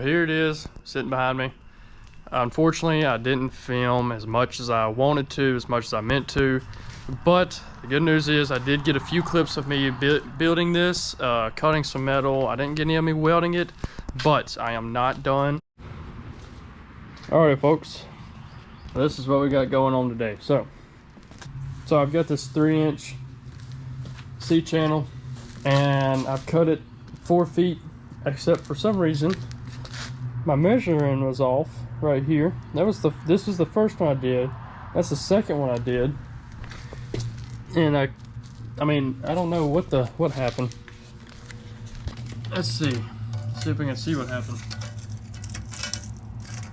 Here it is, sitting behind me. Unfortunately, I didn't film as much as I wanted to, as much as I meant to. But the good news is I did get a few clips of me building this, cutting some metal. I didn't get any of me welding it, but I am not done. Alright folks, this is what we got going on today. So I've got this 3-inch C-channel and I've cut it 4 feet, except for some reason my measuring was off right here. This was the first one I did. That's the second one I did. And I mean, I don't know what happened. Let's see if we can see what happened.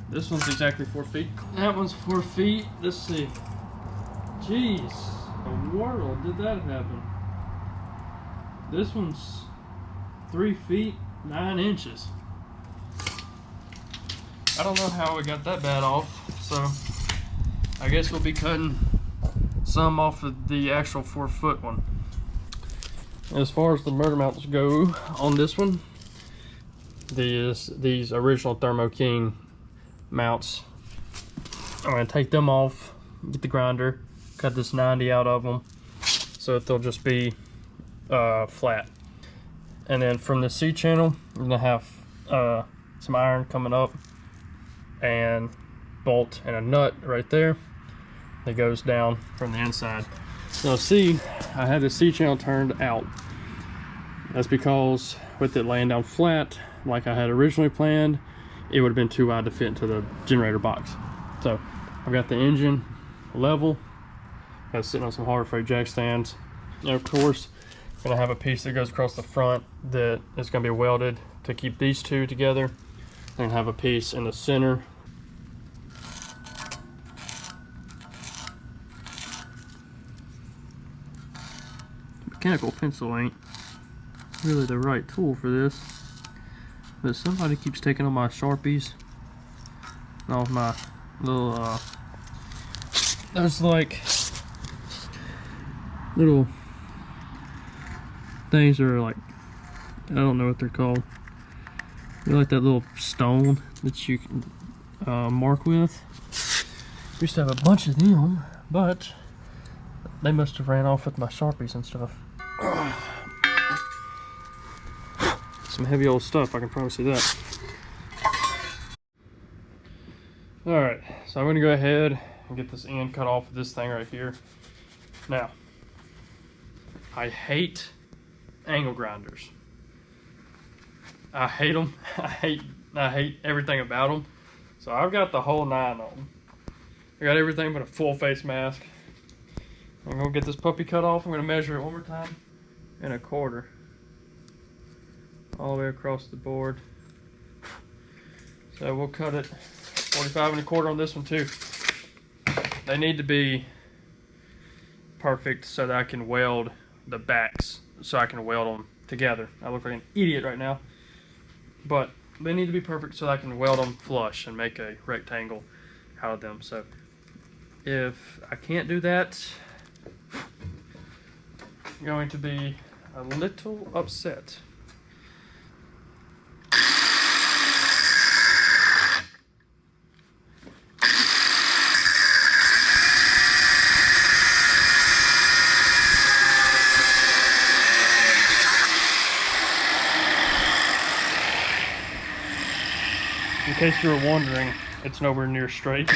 This one's exactly 4 feet. That one's 4 feet. Let's see. Jeez, the world did that happen? This one's 3 feet 9 inches. I don't know how we got that bad off, so I guess we'll be cutting some off of the actual 4-foot one. As far as the motor mounts go on this one, these original Thermo King mounts, I'm going to take them off, get the grinder, cut this 90 out of them so that they'll just be flat. And then from the C-channel, I'm going to have some iron coming up and bolt and a nut right there that goes down from the inside. Now see, I had the C-channel turned out. That's because with it laying down flat like I had originally planned, it would have been too wide to fit into the generator box. So I've got the engine level, got it sitting on some hard freight jack stands. And of course, I'm gonna have a piece that goes across the front that is gonna be welded to keep these two together, and have a piece in the center. Mechanical pencil ain't really the right tool for this, but somebody keeps taking all my Sharpies and all my little there's like little things that are like, I don't know what they're called. They're like that little stone that you can mark with. We used to have a bunch of them, but they must have ran off with my Sharpies and stuff. Some heavy old stuff, I can promise you that. Alright, so I'm going to go ahead and get this end cut off of this thing right here. Now, I hate angle grinders. I hate them. I hate everything about them. So I've got the whole 9 on them. I got everything but a full face mask. I'm going to get this puppy cut off. I'm going to measure it one more time. 1/4 all the way across the board. So we'll cut it 45 1/4 on this one too. They need to be perfect so that I can weld the backs, so I can weld them together. I look like an idiot right now, but they need to be perfect so that I can weld them flush and make a rectangle out of them. So if I can't do that, I'm going to be a little upset. In case you were wondering, it's nowhere near straight.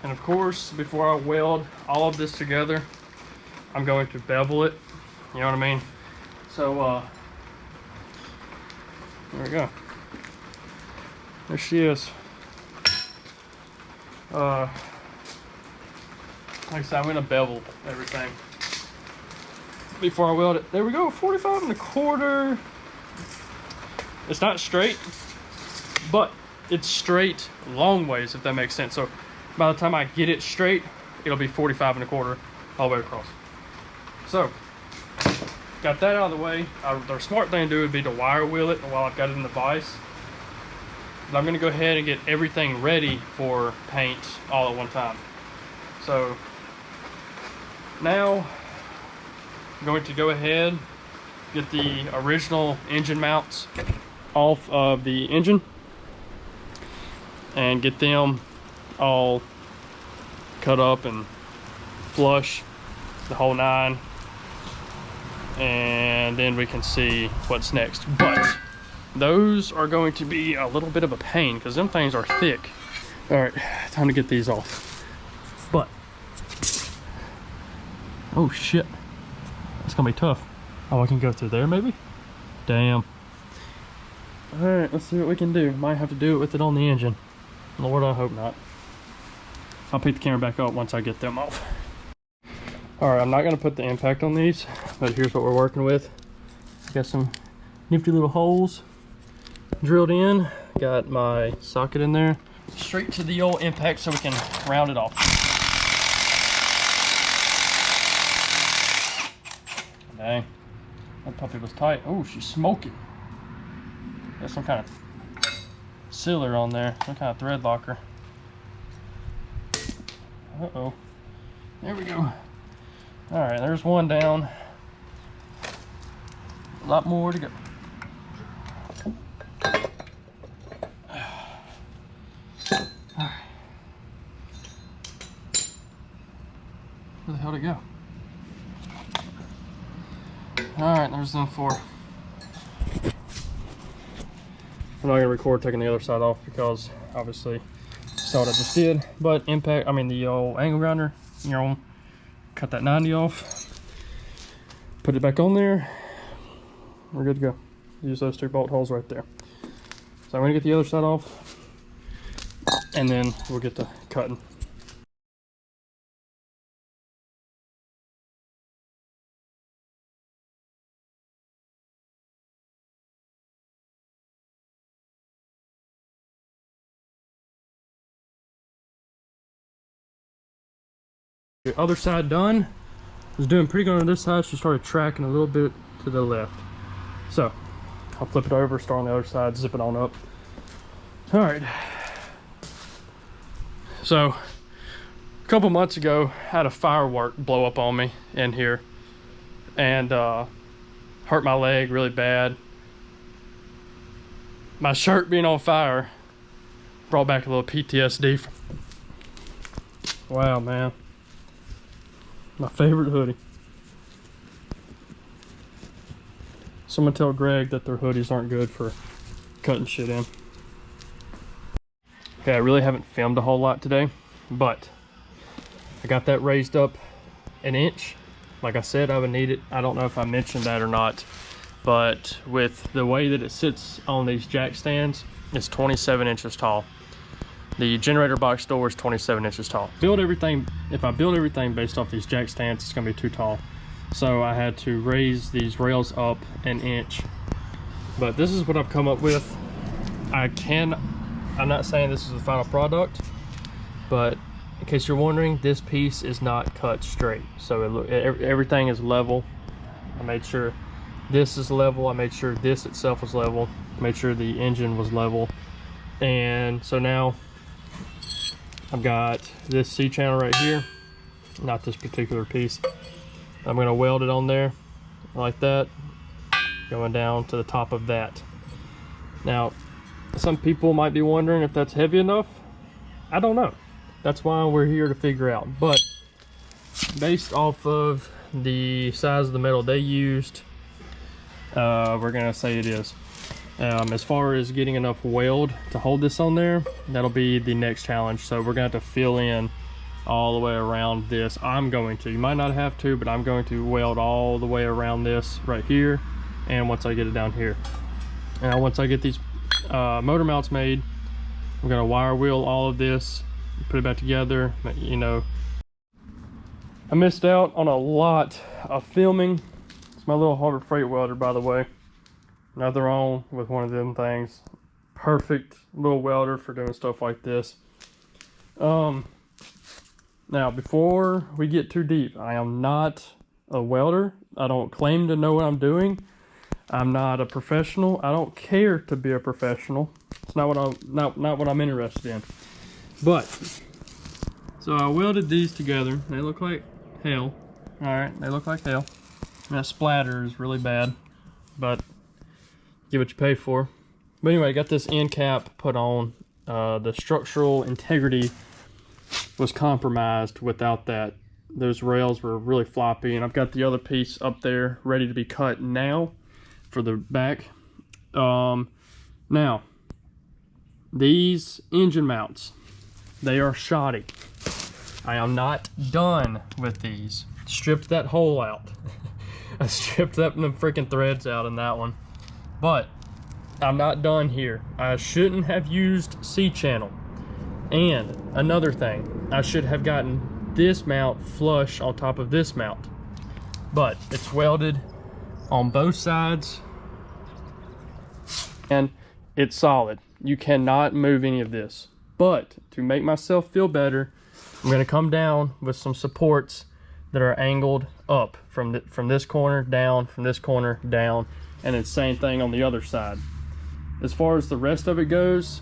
And of course, before I weld all of this together, I'm going to bevel it. You know what I mean? So, there we go. There she is. Like I said, I'm gonna bevel everything before I weld it. There we go, 45 1/4. It's not straight, but it's straight long ways, if that makes sense. So by the time I get it straight, it'll be 45 1/4 all the way across. So got that out of the way. The smart thing to do would be to wire wheel it while I've got it in the vise. But I'm gonna go ahead and get everything ready for paint all at one time. So now I'm going to go ahead, get the original engine mounts off of the engine and get them all cut up and flush, the whole nine, and then we can see what's next. But those are going to be a little bit of a pain because them things are thick. All right, time to get these off. But oh shit, it's gonna be tough. Oh, I can go through there maybe? Damn. All right, let's see what we can do. Might have to do it with it on the engine. Lord, I hope not. I'll pick the camera back up once I get them off. All right, I'm not gonna put the impact on these, but here's what we're working with. Got some nifty little holes drilled in. Got my socket in there. Straight to the old impact so we can round it off. Dang, that puppy was tight. Oh, she's smoking. Got some kind of sealer on there, some kind of thread locker. Uh-oh, there we go. All right, there's one down. A lot more to go. All right. Where the hell did it go? All right, there's them four. I'm not gonna record taking the other side off because obviously saw what I just did. But impact, I mean the old angle grinder, you know, cut that 90 off, put it back on there. We're good to go. Use those 2 bolt holes right there. So I'm gonna get the other side off, and then we'll get to cutting. The other side done. Was doing pretty good on this side. She started tracking a little bit to the left. So I'll flip it over, start on the other side, zip it on up. All right. So a couple months ago, I had a firework blow up on me in here and hurt my leg really bad. My shirt being on fire brought back a little PTSD. Wow, man. My favorite hoodie. Someone tell Greg that their hoodies aren't good for cutting shit in. Okay, I really haven't filmed a whole lot today, but I got that raised up an inch. Like I said, I would need it. I don't know if I mentioned that or not, but with the way that it sits on these jack stands, it's 27 inches tall. The generator box door is 27 inches tall. If I build everything based off these jack stands, it's gonna be too tall. So I had to raise these rails up an inch. But this is what I've come up with. I'm not saying this is the final product, but in case you're wondering, this piece is not cut straight. So everything is level. I made sure this is level. I made sure this itself was level. Made sure the engine was level. And so now I've got this C-channel right here, not this particular piece. I'm gonna weld it on there like that, going down to the top of that. Now, some people might be wondering if that's heavy enough. I don't know. That's why we're here to figure out. But based off of the size of the metal they used, we're gonna say it is. As far as getting enough weld to hold this on there, that'll be the next challenge. So we're gonna have to fill in all the way around this. You might not have to, but I'm going to weld all the way around this right here, and once I get it down here. Now once I get these motor mounts made, I'm gonna wire wheel all of this, put it back together. You know, I missed out on a lot of filming. It's my little Harbor Freight welder, by the way. Nothing wrong with one of them things. Perfect little welder for doing stuff like this. Now, before we get too deep, I am not a welder. I don't claim to know what I'm doing. I'm not a professional. I don't care to be a professional. It's not what I'm interested in. But so I welded these together. They look like hell. All right, they look like hell. And that splatter is really bad, but get what you pay for. But anyway, I got this end cap put on. The structural integrity was compromised without that. Those rails were really floppy, and I've got the other piece up there ready to be cut now for the back. Now, these engine mounts, they are shoddy. I am not done with these. Stripped that hole out. I stripped up the freaking threads out in that one. But I'm not done here. I shouldn't have used C-channel. And another thing, I should have gotten this mount flush on top of this mount. But it's welded on both sides and it's solid. You cannot move any of this. But to make myself feel better, I'm going to come down with some supports that are angled up from this corner down, from this corner down, and it's same thing on the other side. As far as the rest of it goes,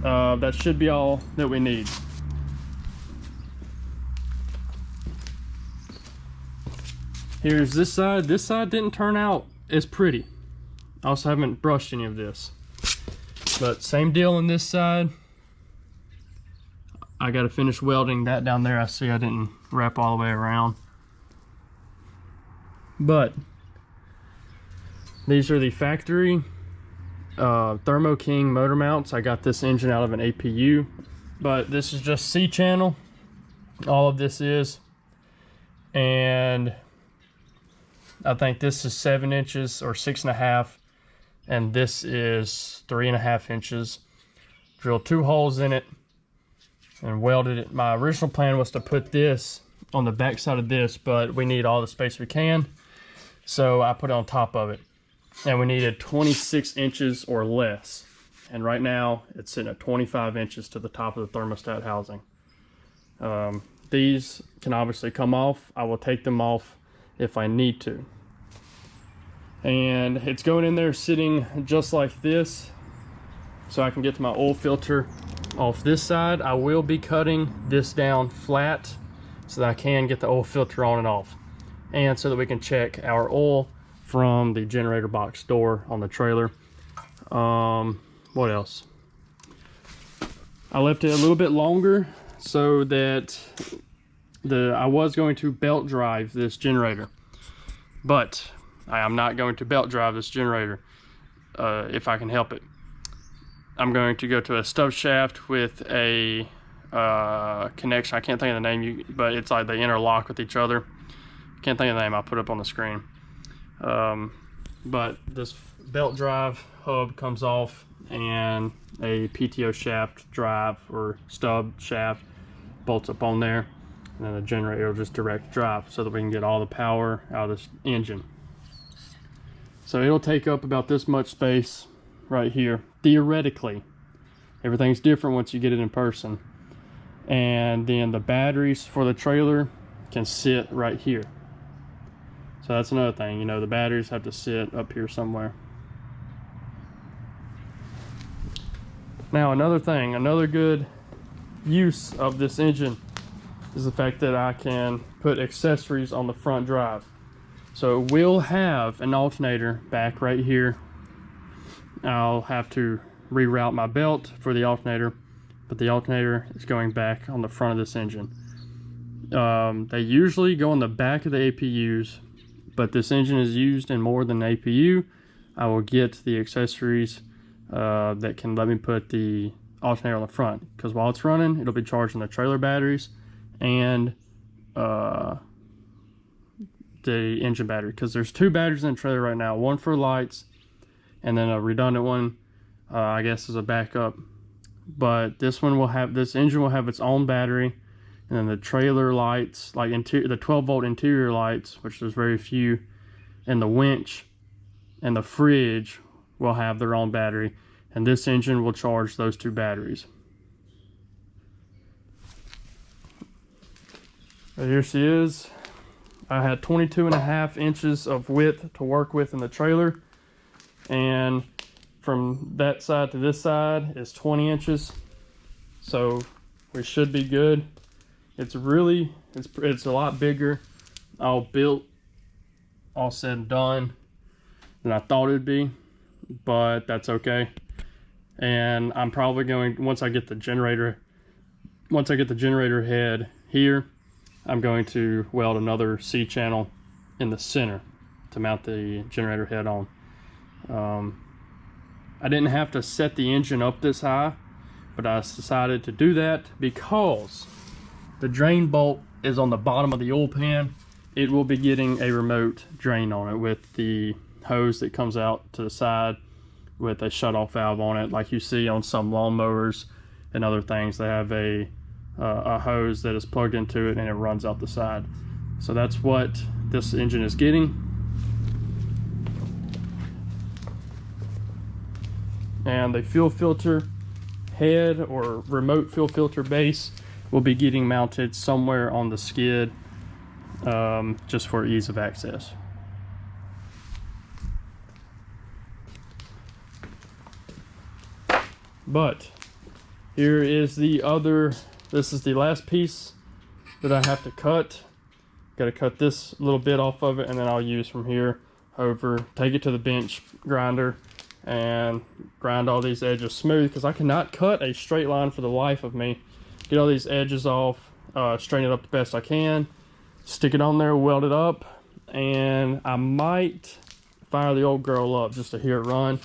that should be all that we need. Here's this side. This side didn't turn out as pretty. I also haven't brushed any of this. But same deal on this side. I got to finish welding that down there. I see I didn't wrap all the way around. But these are the factory Thermo King motor mounts. I got this engine out of an APU, but this is just C-channel. All of this is, and I think this is 7 inches or 6.5, and this is 3.5 inches. Drilled 2 holes in it and welded it. My original plan was to put this on the back side of this, but we need all the space we can, so I put it on top of it. And we needed 26 inches or less, and right now it's sitting at 25 inches to the top of the thermostat housing. These can obviously come off. I will take them off if I need to. And it's going in there sitting just like this, so I can get to my oil filter off this side. I will be cutting this down flat so that I can get the oil filter on and off, and so that we can check our oil from the generator box door on the trailer. What else? I left it a little bit longer so that I was going to belt drive this generator, but I am not going to belt drive this generator if I can help it. I'm going to go to a stub shaft with a connection. I can't think of the name, but it's like they interlock with each other. Can't think of the name. I'll put up on the screen. But this belt drive hub comes off, and a PTO shaft drive or stub shaft bolts up on there, and then the generator will just direct drive so that we can get all the power out of this engine. So it'll take up about this much space right here, theoretically. Everything's different once you get it in person. And then the batteries for the trailer can sit right here. So that's another thing, you know, the batteries have to sit up here somewhere. Now another thing, another good use of this engine is the fact that I can put accessories on the front drive. So we'll have an alternator back right here. I'll have to reroute my belt for the alternator, but the alternator is going back on the front of this engine. They usually go on the back of the APUs, but this engine is used in more than an APU. I will get the accessories that can let me put the alternator on the front, because while it's running, it'll be charging the trailer batteries and the engine battery, because there's 2 batteries in the trailer right now, one for lights and then a redundant one, I guess, as a backup. But this engine will have its own battery, and then the trailer lights, like the 12-volt interior lights, which there's very few, and the winch and the fridge will have their own battery, and this engine will charge those 2 batteries. But here she is. I had 22.5 inches of width to work with in the trailer, and from that side to this side is 20 inches. So we should be good. It's a lot bigger, all built, all said and done, than I thought it'd be, but that's okay. And I'm probably going, once I get the generator head here, I'm going to weld another C channel in the center to mount the generator head on. I didn't have to set the engine up this high, but I decided to do that because the drain bolt is on the bottom of the oil pan. It will be getting a remote drain on it with the hose that comes out to the side with a shut-off valve on it, like you see on some lawnmowers and other things. They have a hose that is plugged into it and it runs out the side. So that's what this engine is getting. And the fuel filter head or remote fuel filter base will be getting mounted somewhere on the skid, just for ease of access. But here is this is the last piece that I have to cut. Got to cut this little bit off of it, and then I'll use from here over, take it to the bench grinder and grind all these edges smooth, because I cannot cut a straight line for the life of me. Get all these edges off, straighten it up the best I can, stick it on there, weld it up, and I might fire the old girl up just to hear it run.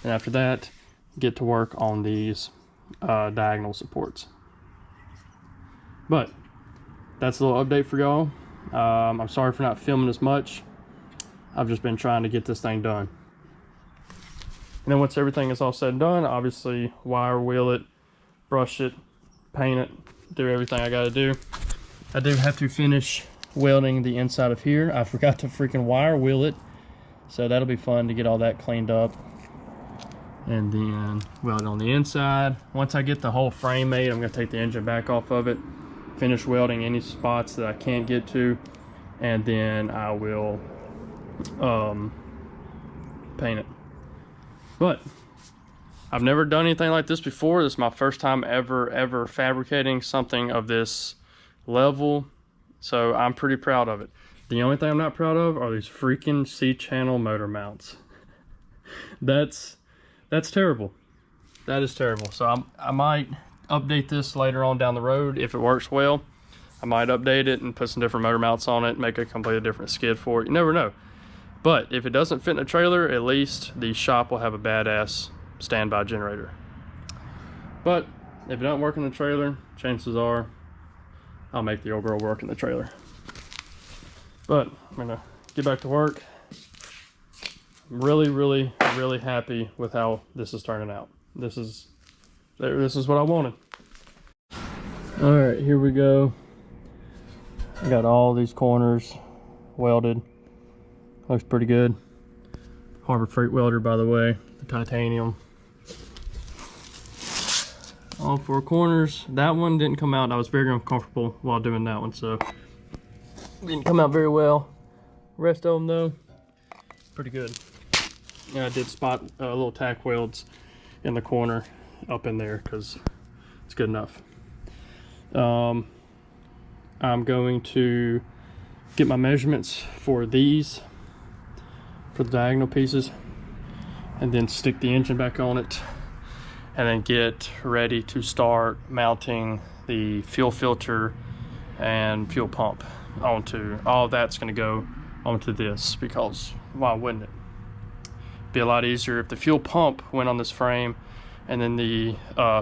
And after that, get to work on these diagonal supports. But that's a little update for y'all. I'm sorry for not filming as much. I've just been trying to get this thing done. And then once everything is all said and done, obviously wire wheel it, brush it, paint it, do everything I gotta do. I do have to finish welding the inside of here. I forgot to freaking wire wheel it, so that'll be fun to get all that cleaned up. And then weld it on the inside. Once I get the whole frame made, I'm gonna take the engine back off of it, finish welding any spots that I can't get to, and then I will paint it. But I've never done anything like this before. This is my first time ever fabricating something of this level, so I'm pretty proud of it. The only thing I'm not proud of are these freaking C-channel motor mounts. That's terrible. That is terrible. So I might update this later on down the road if it works well. I might update it and put some different motor mounts on it, make a completely different skid for it. You never know. But if it doesn't fit in a trailer, at least the shop will have a badass standby generator. But if it doesn't work in the trailer, chances are I'll make the old girl work in the trailer. But I'm gonna get back to work. I'm really happy with how this is turning out. This is what I wanted. All right, here we go. I got all these corners welded. Looks pretty good. Harbor Freight welder, by the way, the titanium. All four corners. That one didn't come out. I was very uncomfortable while doing that one, so didn't come out very well. Rest of them though, pretty good. Yeah, I did spot little tack welds in the corner up in there because it's good enough. I'm going to get my measurements for these, for the diagonal pieces, and then stick the engine back on it, and then get ready to start mounting the fuel filter and fuel pump onto. All that's going to go onto this, because why wouldn't it? Be a lot easier if the fuel pump went on this frame, and then the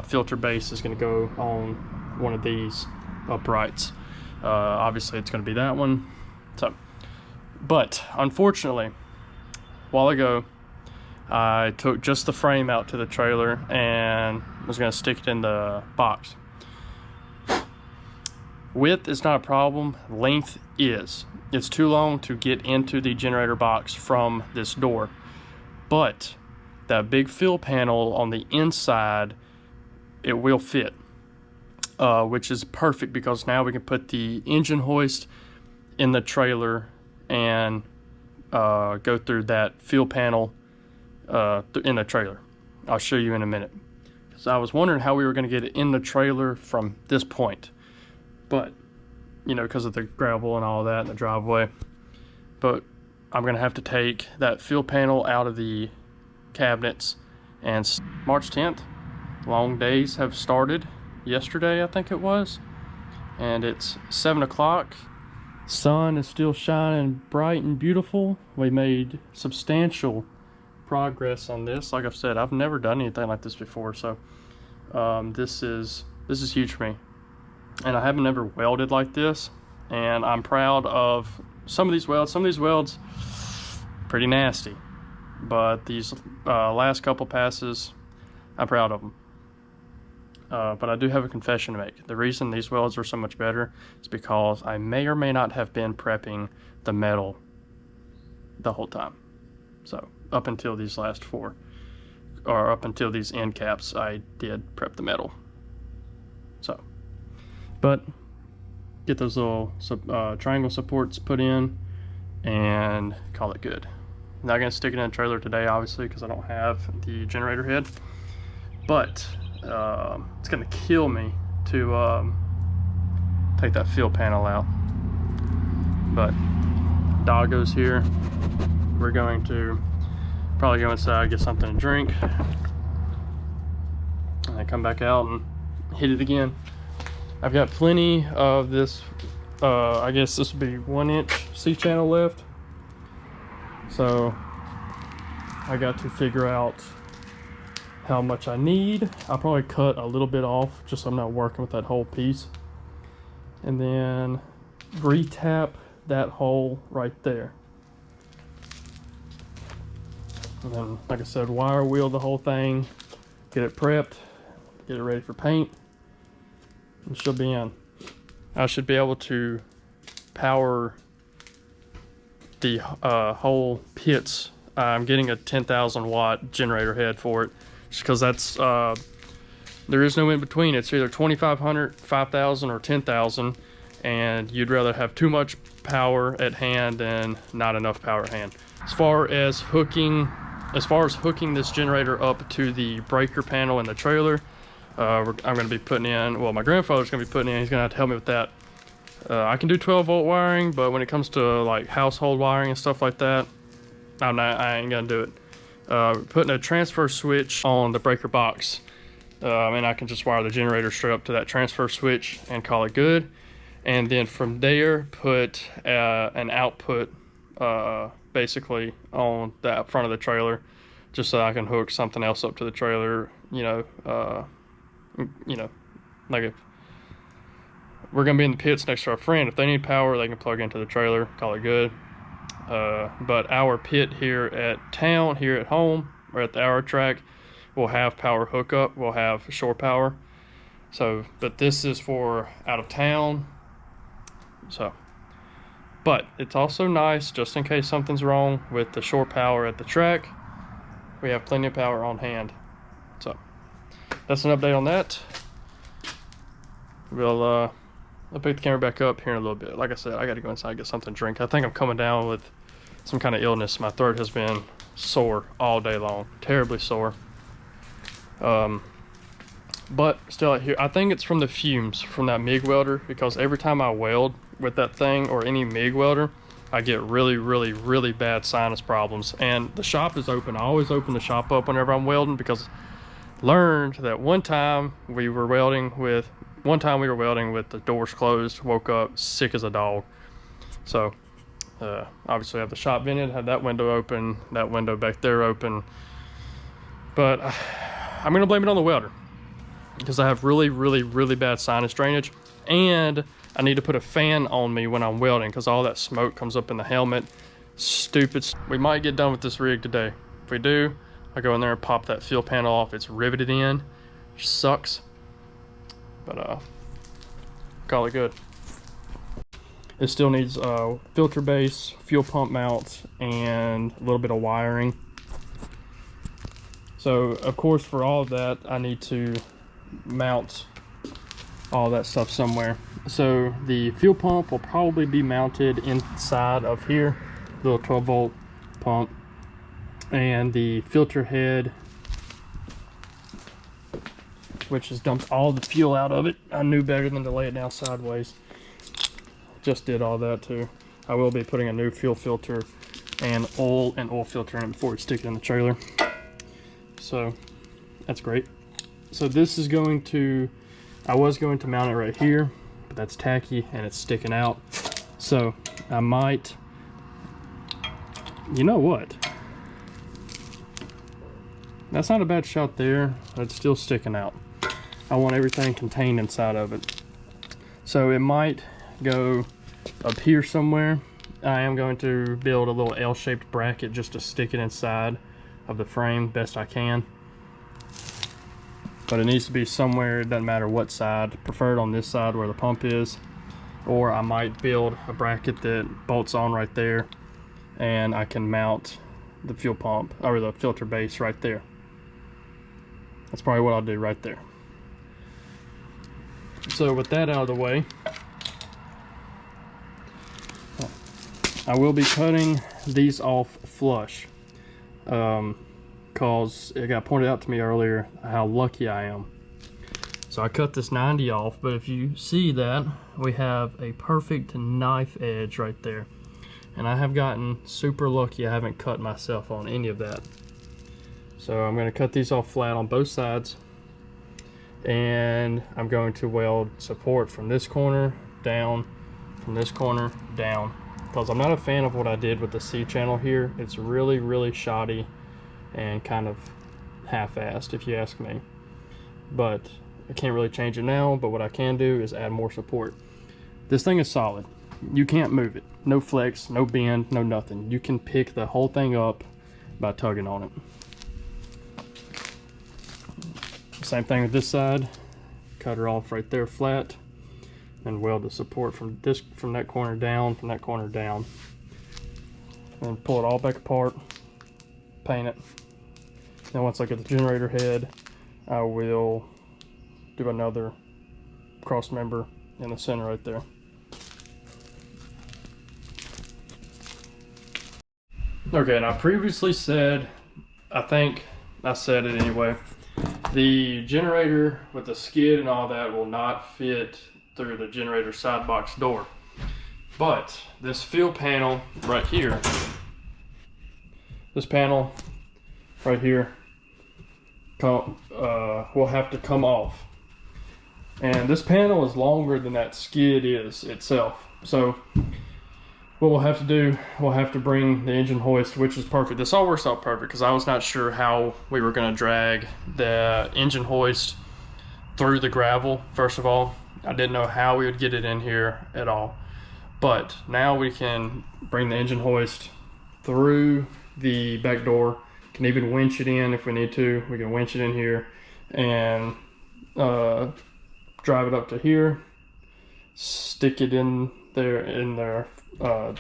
filter base is going to go on one of these uprights. Obviously it's going to be that one. So, but unfortunately, a while ago I took just the frame out to the trailer and was going to stick it in the box. Width is not a problem, length is. It's too long to get into the generator box from this door. But that big fill panel on the inside, it will fit, which is perfect, because now we can put the engine hoist in the trailer and go through that fuel panel in the trailer. I'll show you in a minute. So I was wondering how we were going to get it in the trailer from this point, but you know, because of the gravel and all that in the driveway. But I'm going to have to take that fuel panel out of the cabinets. And March 10th, long days have started. Yesterday, I think it was, and it's 7 o'clock. Sun is still shining bright and beautiful. We made substantial progress on this. Like I've said, I've never done anything like this before, so this is huge for me. And I haven't ever welded like this, and I'm proud of some of these welds. Some of these welds pretty nasty, but these last couple passes, I'm proud of them. But I do have a confession to make. The reason these welds are so much better is because I may or may not have been prepping the metal the whole time. So up until these last four, or up until these end caps, I did prep the metal. So, but get those little triangle supports put in and call it good. I'm not gonna stick it in a trailer today, obviously, because I don't have the generator head, but it's gonna kill me to take that fuel panel out. But doggo's here. We're going to probably go inside, get something to drink, and then come back out and hit it again. I've got plenty of this, I guess this would be 1-inch C-channel left. So I got to figure out how much I need. I'll probably cut a little bit off just so I'm not working with that whole piece. And then re-tap that hole right there. And then, like I said, wire wheel the whole thing, get it prepped, get it ready for paint, and she'll be in. I should be able to power the whole pits. I'm getting a 10,000 watt generator head for it, just because that's there is no in between. It's either 2,500, 5,000, or 10,000, and you'd rather have too much power at hand than not enough power at hand. As far as hooking this generator up to the breaker panel in the trailer, I'm going to be putting in, well, my grandfather's going to be putting in, he's going to have to help me with that. I can do 12 volt wiring, but when it comes to like household wiring and stuff like that, I ain't going to do it. Putting a transfer switch on the breaker box, and I can just wire the generator straight up to that transfer switch and call it good. And then from there, put an output basically on the front of the trailer, just so I can hook something else up to the trailer. You know, like if we're gonna be in the pits next to our friend, if they need power, they can plug into the trailer, call it good. But our pit here at town, here at home, or at the hour track, will have power hookup. We'll have shore power. So, but this is for out of town. So, but it's also nice, just in case something's wrong with the shore power at the track, we have plenty of power on hand. So that's an update on that. I'll pick the camera back up here in a little bit. Like I said, I got to go inside and get something to drink. I think I'm coming down with some kind of illness. My throat has been sore all day long, terribly sore. But still out here, I think it's from the fumes from that MIG welder, because every time I weld with that thing or any MIG welder, I get really, really, really bad sinus problems. And the shop is open. I always open the shop up whenever I'm welding, because I learned that one time we were welding with the doors closed, woke up sick as a dog. So obviously I have the shop vented, had that window open, that window back there open. But I'm gonna blame it on the welder, because I have really, really, really bad sinus drainage, and I need to put a fan on me when I'm welding, because all that smoke comes up in the helmet. Stupid. We might get done with this rig today. If we do, I go in there and pop that fuel panel off. It's riveted in, which sucks, but call it good. It still needs filter base, fuel pump mounts, and a little bit of wiring. So of course, for all of that, I need to mount all that stuff somewhere. So the fuel pump will probably be mounted inside of here, little 12-volt pump, and the filter head, which has dumped all the fuel out of it. I knew better than to lay it down sideways. Just did all that too. I will be putting a new fuel filter and oil filter in it before we stick it in the trailer. So that's great. So this is going to, I was going to mount it right here, but that's tacky and it's sticking out. So I might, you know what? That's not a bad shot there, but it's still sticking out. I want everything contained inside of it. So it might go up here somewhere. I am going to build a little L-shaped bracket just to stick it inside of the frame best I can. But it needs to be somewhere, it doesn't matter what side, preferred on this side where the pump is, or I might build a bracket that bolts on right there and I can mount the fuel pump or the filter base right there. That's probably what I'll do right there. So with that out of the way, I will be cutting these off flush, because it got pointed out to me earlier how lucky I am. So I cut this 90 off, but if you see that, we have a perfect knife edge right there. And I have gotten super lucky. I haven't cut myself on any of that. So I'm going to cut these off flat on both sides, and I'm going to weld support from this corner down, from this corner down, because I'm not a fan of what I did with the C channel here. It's really shoddy and kind of half-assed if you ask me, but I can't really change it now. But what I can do is add more support. This thing is solid. You can't move it. No flex, no bend, no nothing. You can pick the whole thing up by tugging on it. Same thing with this side. Cut her off right there flat and weld the support from that corner down, from that corner down, and pull it all back apart, paint it. Then once I get the generator head, I will do another cross member in the center right there. Okay, and I previously said, I think I said it anyway, the generator with the skid and all that will not fit through the generator side box door. But this fuel panel right here, this panel right here will have to come off. And this panel is longer than that skid is itself. So what we'll have to do, we'll have to bring the engine hoist, which is perfect. This all works out perfect because I was not sure how we were going to drag the engine hoist through the gravel. First of all, I didn't know how we would get it in here at all. But now we can bring the engine hoist through the back door. Can even winch it in if we need to. We can winch it in here and drive it up to here, stick it in there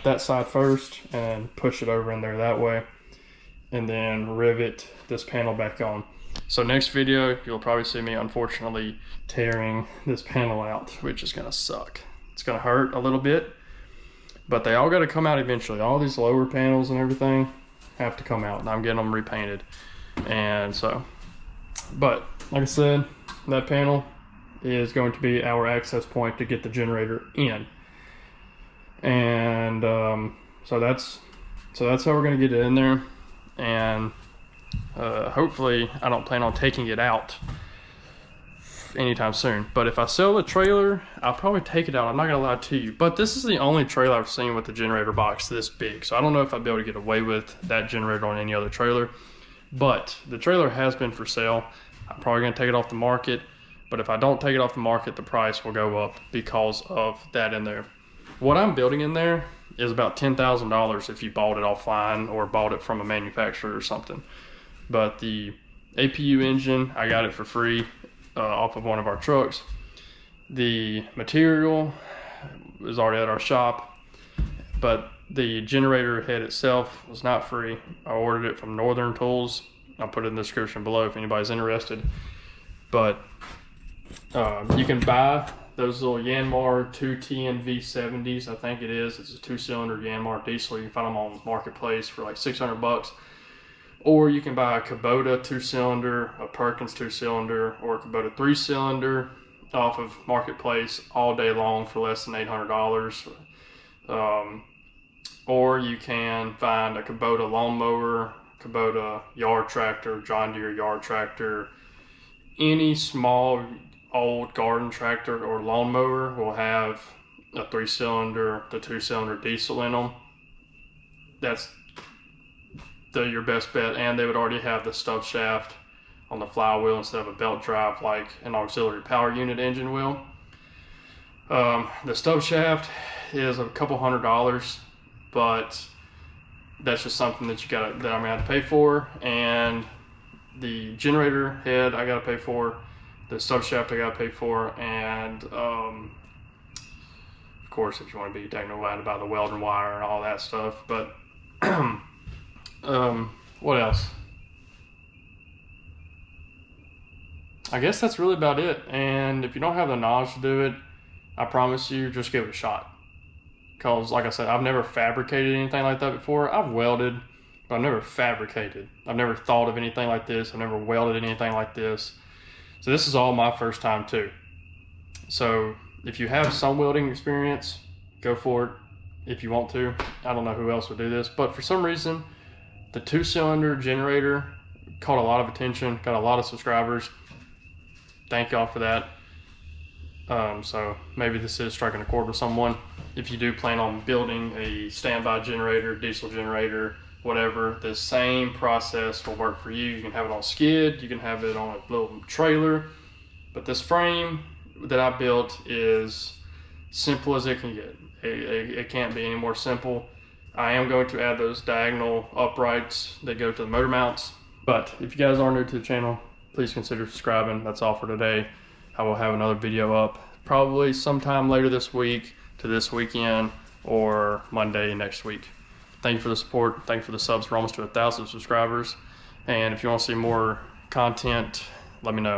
that side first, and push it over in there that way, and then rivet this panel back on. So next video, you'll probably see me unfortunately tearing this panel out, which is gonna suck. It's gonna hurt a little bit, but they all gotta come out eventually. All these lower panels and everything have to come out, and I'm getting them repainted. And so, but like I said, that panel is going to be our access point to get the generator in. And so that's how we're gonna get it in there. And hopefully I don't plan on taking it out anytime soon, but if I sell the trailer, I'll probably take it out. I'm not gonna lie to you, but this is the only trailer I've seen with the generator box this big, so I don't know if I'd be able to get away with that generator on any other trailer. But the trailer has been for sale. I'm probably gonna take it off the market, but if I don't take it off the market, the price will go up because of that in there. What I'm building in there is about $10,000 if you bought it offline or bought it from a manufacturer or something. But the APU engine, I got it for free off of one of our trucks. The material is already at our shop, but the generator head itself was not free. I ordered it from Northern Tools. I'll put it in the description below if anybody's interested. But you can buy those little Yanmar 210 V70s, I think it is. It's a 2-cylinder Yanmar diesel. You can find them on Marketplace for like $600. Or you can buy a Kubota 2-cylinder, a Perkins 2-cylinder, or a Kubota 3-cylinder off of Marketplace all day long for less than $800. Or you can find a Kubota lawnmower, Kubota yard tractor, John Deere yard tractor. Any small old garden tractor or lawnmower will have a 3-cylinder to 2-cylinder diesel in them. That's your best bet, and they would already have the stub shaft on the flywheel instead of a belt drive like an auxiliary power unit engine will. The stub shaft is a couple $100, but that's just something that that I'm gonna have to pay for. And the generator head I gotta pay for, the stub shaft I gotta pay for, and of course if you want to be technical about the welding wire and all that stuff. But what else? I guess that's really about it. And if you don't have the knowledge to do it, I promise you, just give it a shot. Because like I said, I've never fabricated anything like that before. I've welded, but I've never fabricated. I've never thought of anything like this. I've never welded anything like this. So this is all my first time too. So if you have some welding experience, go for it if you want to. I don't know who else would do this, but for some reason, the 2-cylinder generator caught a lot of attention, got a lot of subscribers. Thank y'all for that. So maybe this is striking a chord with someone. If you do plan on building a standby generator, diesel generator, whatever, the same process will work for you. You can have it on skid, you can have it on a little trailer, but this frame that I built is simple as it can get. It can't be any more simple. I am going to add those diagonal uprights that go to the motor mounts. But if you guys are new to the channel, please consider subscribing. That's all for today. I will have another video up probably sometime later this week to this weekend or Monday next week. Thank you for the support. Thank you for the subs. We're almost to 1,000 subscribers. And if you want to see more content, let me know.